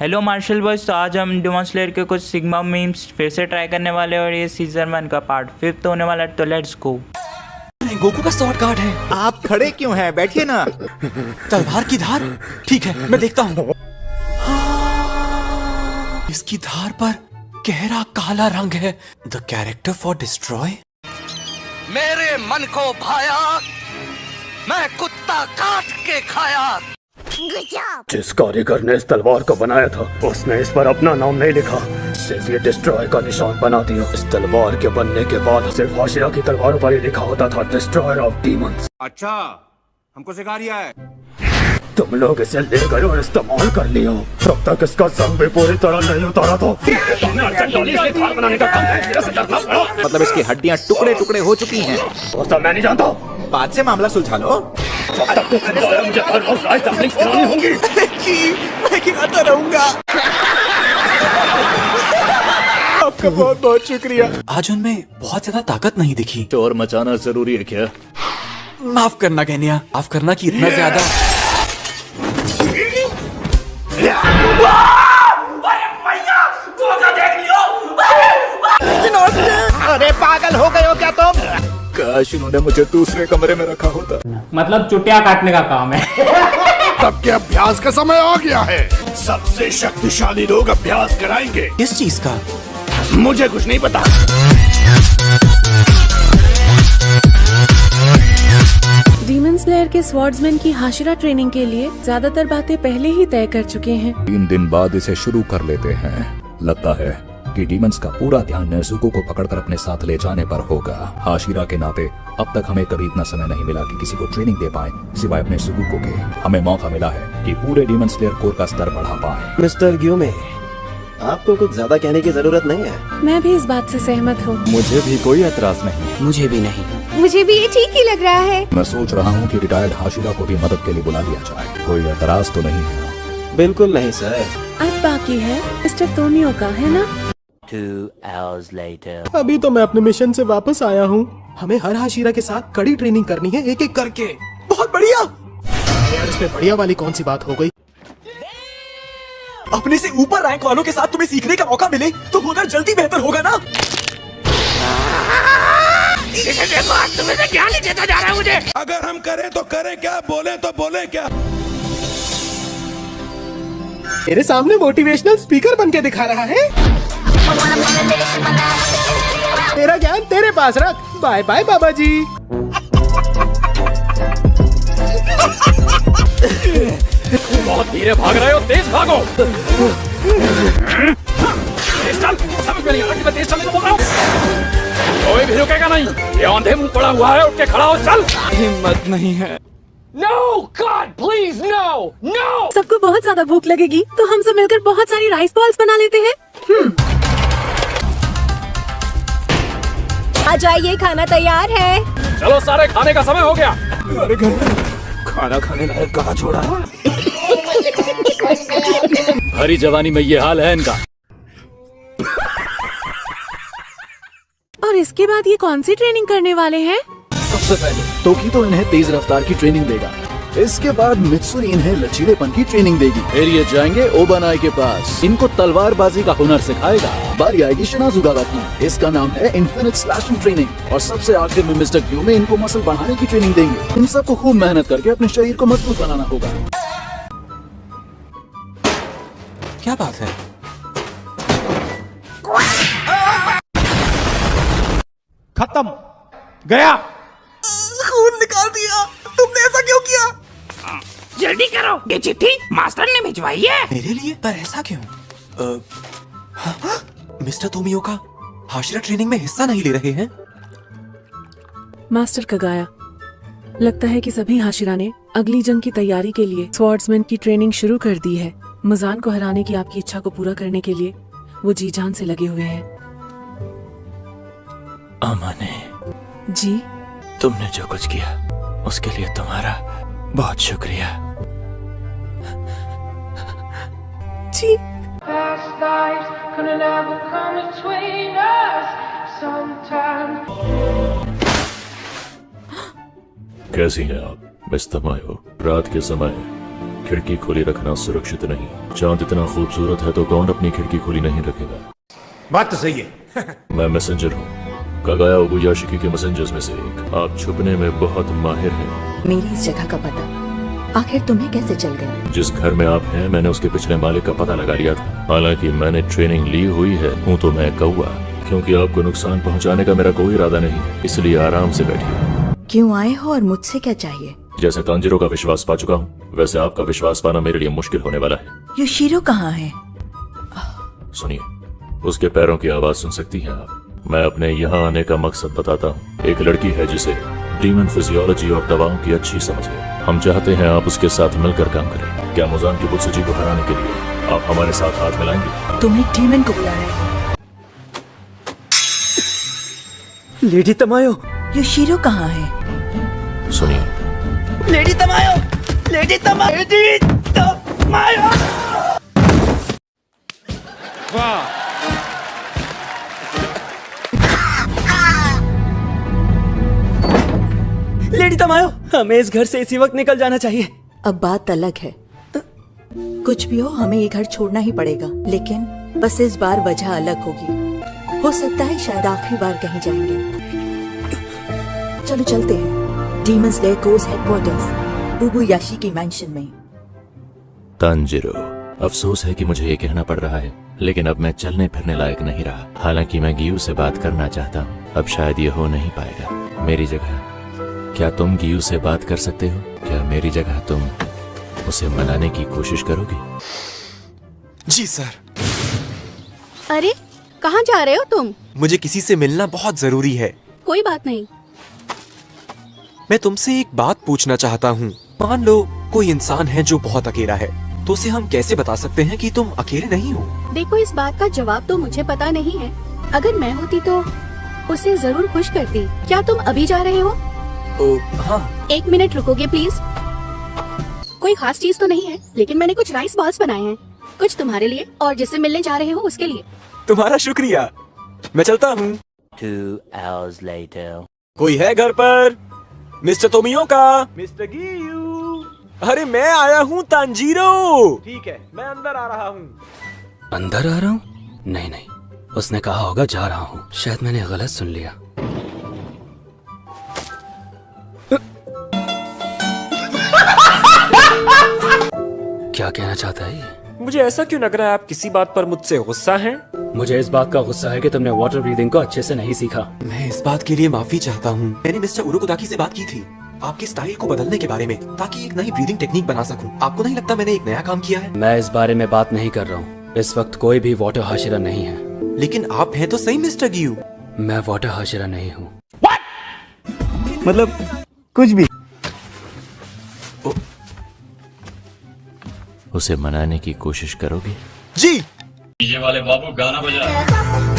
Hello martial boys, तो आज हम डेमन स्लेयर के कुछ सिग्मा मीम्स फिर से ट्राई करने वाले हैं और ये सीजन 1 का पार्ट 5 होने वाला है, तो लेट्स गो। गोकू का स्वॉर्ड कार्ड है। आप खड़े क्यों हैं? बैठिए ना। तलवार की धार? ठीक है, मैं देखता हूँ। इसकी धार पर गहरा काला रंग है। The character for destroy. मेरे मन को भाया, मैं कुत्ता काट के खाया। जिस कारीगर ने इस तलवार को बनाया था उसने इस पर अपना नाम नहीं लिखा, सिर्फ ये डिस्ट्रॉय का निशान बना दिया। इस तलवार के बनने के बाद सिर्फ हाशिरा की तलवारों पर ही लिखा होता था डिस्ट्रॉयर ऑफ डीमंस। अच्छा, हमको सिखा रिया है। तुम लोग इसे ले गए और इस्तेमाल कर लिया। तब तक इसका जंग भी पूरी तरह नहीं उतारा था। मतलब इसकी हड्डियां टुकड़े टुकड़े हो चुकी हैं। वो सब मैं नहीं जानता। बाद से मामला सुलझा लो। जब तक मुझे हर रोज राइस डम्पलिंग्स खिलानी होंगी। मैं खिलाता रहूंगा। आपका बहुत बहुत शुक्रिया। आज उनमें बहुत ज्यादा ताकत नहीं दिखी। शोर मचाना जरूरी है क्या? माफ करना केनिया, माफ करना कि इतना ज्यादा। अरे पागल हो गए हो क्या तुम? काश उन्होंने मुझे दूसरे कमरे में रखा होता। मतलब चुटिया काटने का काम है। तब के अभ्यास का समय आ गया है। सबसे शक्तिशाली लोग अभ्यास कराएंगे। किस चीज का? मुझे कुछ नहीं पता। डीमन स्लेयर के स्वॉर्ड्समैन की हाशिरा ट्रेनिंग के लिए ज्यादातर बातें पहले ही तय कर चुके हैं। 3 दिन बाद इसे शुरू कर लेते हैं। लगता है कि डीमंस का पूरा ध्यान नेज़ुको को पकड़कर अपने साथ ले जाने पर होगा। हाशिरा के नाते अब तक हमें कभी इतना समय नहीं मिला कि किसी को ट्रेनिंग दे पाए सिवाय अपने सुगुको के। हमें मौका मिला है कि पूरे डीमन स्लेयर कोर का स्तर बढ़ा पाए। मिस्टर ग्यूमे, आपको कुछ ज्यादा कहने की जरूरत नहीं है। मैं भी इस बात से सहमत हूँ। मुझे भी कोई एतराज नहीं। मुझे भी नहीं। मुझे भी ये ठीक ही लग रहा है। मैं सोच रहा हूँ कि रिटायर्ड हाशिरा को भी मदद के लिए बुला लिया जाए। कोई एतराज तो नहीं है? बिल्कुल नहीं सर। अब बाकी है मिस्टर तोनियो का, है ना? 2 hours later. अभी तो मैं अपने मिशन से वापस आया हूँ। हमें हर हाशिरा के साथ कड़ी ट्रेनिंग करनी है, एक एक करके। बहुत बढ़िया। यार इसमें बढ़िया वाली कौन सी बात हो गई? अपने से ऊपर रैंक वालों के साथ तुम्हें सीखने का मौका मिले तो हुनर जल्दी बेहतर होगा ना। तुम्हें क्या नहीं देता जा रहा है मुझे। अगर हम करें तो करें क्या, बोले तो बोले क्या। मेरे सामने मोटिवेशनल स्पीकर बन के दिखा रहा है। तेरा ज्ञान तेरे पास रख। बाय बाय बाबा जी। बहुत धीरे भाग रहे हो, तेज भागो। समझ में नहीं आ रहा कि मैं तेज चलने को बोल रहा हूँ। कोई भी रुकेगा नहीं। ये आंधे मुंह पड़ा हुआ है, उठ के खड़ा हो, चल। हिम्मत नहीं है। No, God, please, no, no. सबको बहुत ज्यादा भूख लगेगी तो हम सब मिलकर बहुत सारी राइस बॉल्स बना लेते हैं। आ जाइए, खाना तैयार है। चलो सारे, खाने का समय हो गया। अरे घर खाना खाने लायक कहाँ छोड़ा है? हरी जवानी में ये हाल है इनका। और इसके बाद ये कौन सी ट्रेनिंग करने वाले हैं? सबसे पहले तोकी तो इन्हें तेज रफ्तार की ट्रेनिंग देगा। इसके बाद मित्सुरी इन्हें लचीलेपन की ट्रेनिंग देगी। फिर ये जाएंगे ओबानाई के पास, इनको तलवारबाजी का हुनर सिखाएगा। बारी आएगी शिनाजुगावा की, इसका नाम है इन्फिनिट स्लैशिंग ट्रेनिंग। और सबसे आखिर में मिस्टर ग्यूमे इनको मसल बढ़ाने की ट्रेनिंग देंगे। इन सबको खूब मेहनत करके अपने शरीर को मजबूत बनाना होगा। क्या बात है? खत्म, गया। खून निकाल दिया। तुमने ऐसा क्यों किया? जल्दी करो, ये चिट्ठी मास्टर ने भिजवाई है। मेरे लिए? पर ऐसा क्यों? मिस्टर तोमियो का हाशिरा ट्रेनिंग में हिस्सा नहीं ले रहे हैं? मास्टर कगाया, लगता है कि सभी हाशिरा ने अगली जंग की तैयारी के लिए स्वॉर्ड्समैन की ट्रेनिंग शुरू कर दी है। मुजान को हराने की आपकी इच्छा को पूरा करने के लिए वो जी जान से लगे हुए हैं। अमाने जी, तुमने जो कुछ किया उसके लिए तुम्हारा बहुत शुक्रिया। जी। कैसी हैं आप मिस तमायो? रात के समय खिड़की खुली रखना सुरक्षित नहीं। चांद इतना खूबसूरत है तो कौन अपनी खिड़की खुली नहीं रखेगा। बात तो सही है। मैं मैसेंजर हूँ, कागाया ओबुयाशिकी के मैसेंजर्स में से एक। आप छुपने में बहुत माहिर हैं। मेरी इस जगह का पता आखिर तुम्हें कैसे चल गया? जिस घर में आप हैं मैंने उसके पिछले मालिक का पता लगा लिया था। हालांकि मैंने ट्रेनिंग ली हुई है, हूँ तो मैं कौवा, क्योंकि आपको नुकसान पहुंचाने का मेरा कोई इरादा नहीं है, इसलिए आराम से बैठिए। क्यों आए हो और मुझसे क्या चाहिए? जैसे तांजिरो का विश्वास पा चुका हूँ, वैसे आपका विश्वास पाना मेरे लिए मुश्किल होने वाला है। योशिरो कहाँ है? सुनिए, उसके पैरों की आवाज सुन सकती हैं आप। मैं अपने यहाँ आने का मकसद बताता हूँ। एक लड़की है जिसे डीमन फिजियोलॉजी और दवाओं की अच्छी समझ है। हम चाहते हैं आप उसके साथ मिलकर काम करें। क्या मुजान की बुत्सुजी को हराने के लिए आप हमारे साथ हाथ मिलाएंगे? तुम्हें डीमन को बुला रहे हैं। लेडी तमायो, योशिरो कहाँ है? सुनिए, लेडी तमायो, लेडी तमायो, लेडी तमायो। वाह, लेडी तमायो, हमें इस घर से इसी वक्त निकल जाना चाहिए। अब बात अलग है। कुछ भी हो हमें ये घर छोड़ना ही पड़ेगा, लेकिन बस इस बार वजह अलग होगी। हो सकता है शायद आखिरी बार कहीं जाएंगे। चलो चलते हैं Demon Slayer corps headquarters Ubuyashiki mansion में। तांजिरो, अफसोस है कि मुझे ये कहना पड़ रहा है, लेकिन अब मैं चलने फिरने लायक नहीं रहा। हालांकि मैं गियू से बात करना चाहता हूँ, अब शायद ये हो नहीं पाएगा। मेरी जगह क्या तुम गियू से बात कर सकते हो? क्या मेरी जगह तुम उसे मनाने की कोशिश करोगी? जी सर। अरे कहाँ जा रहे हो तुम? मुझे किसी से मिलना बहुत जरूरी है। कोई बात नहीं। मैं तुमसे एक बात पूछना चाहता हूँ। मान लो कोई इंसान है जो बहुत अकेला है, तो उसे हम कैसे बता सकते हैं कि तुम अकेले नहीं हो? देखो, इस बात का जवाब तो मुझे पता नहीं है। अगर मैं होती तो उसे जरूर खुश करती। क्या तुम अभी जा रहे हो? हाँ। 1 मिनट रुकोगे प्लीज? कोई खास चीज तो नहीं है, लेकिन मैंने कुछ राइस बॉल्स बनाए हैं, कुछ तुम्हारे लिए और जिससे मिलने जा रहे हो उसके लिए। तुम्हारा शुक्रिया, मैं चलता हूँ। 2 hours later. कोई है घर पर? Mister Tomioka? Mister Giyu? अरे मैं आया हूँ तांजीरो। ठीक है, मैं अंदर आ रहा हूँ। अंदर आ रहा हूँ? नहीं नहीं, उसने कहा होगा जा रहा हूँ। शायद मैंने गलत सुन लिया। क्या कहना चाहता है ये? मुझे ऐसा क्यों लग रहा है आप किसी बात पर मुझसे गुस्सा हैं? मुझे इस बात का गुस्सा है कि तुमने वाटर ब्रीदिंग को अच्छे से नहीं सीखा। मैं इस बात के लिए माफी चाहता हूँ। मैंने मिस्टर उरुकुदाकी से बात की थी आपके स्टाइल को बदलने के बारे में, ताकि एक नई ब्रीदिंग टेक्निक बना सकूं। आपको नहीं लगता मैंने एक नया काम किया है? मैं इस बारे में बात नहीं कर रहा हूँ। इस वक्त कोई भी वाटर हाशिरा नहीं है। लेकिन आप हैं तो सही मिस्टर गियू। मैं वाटर हाशिरा नहीं हूँ। मतलब कुछ भी। उसे मनाने की कोशिश करोगे? जी। डीजे वाले बाबू गाना बजा।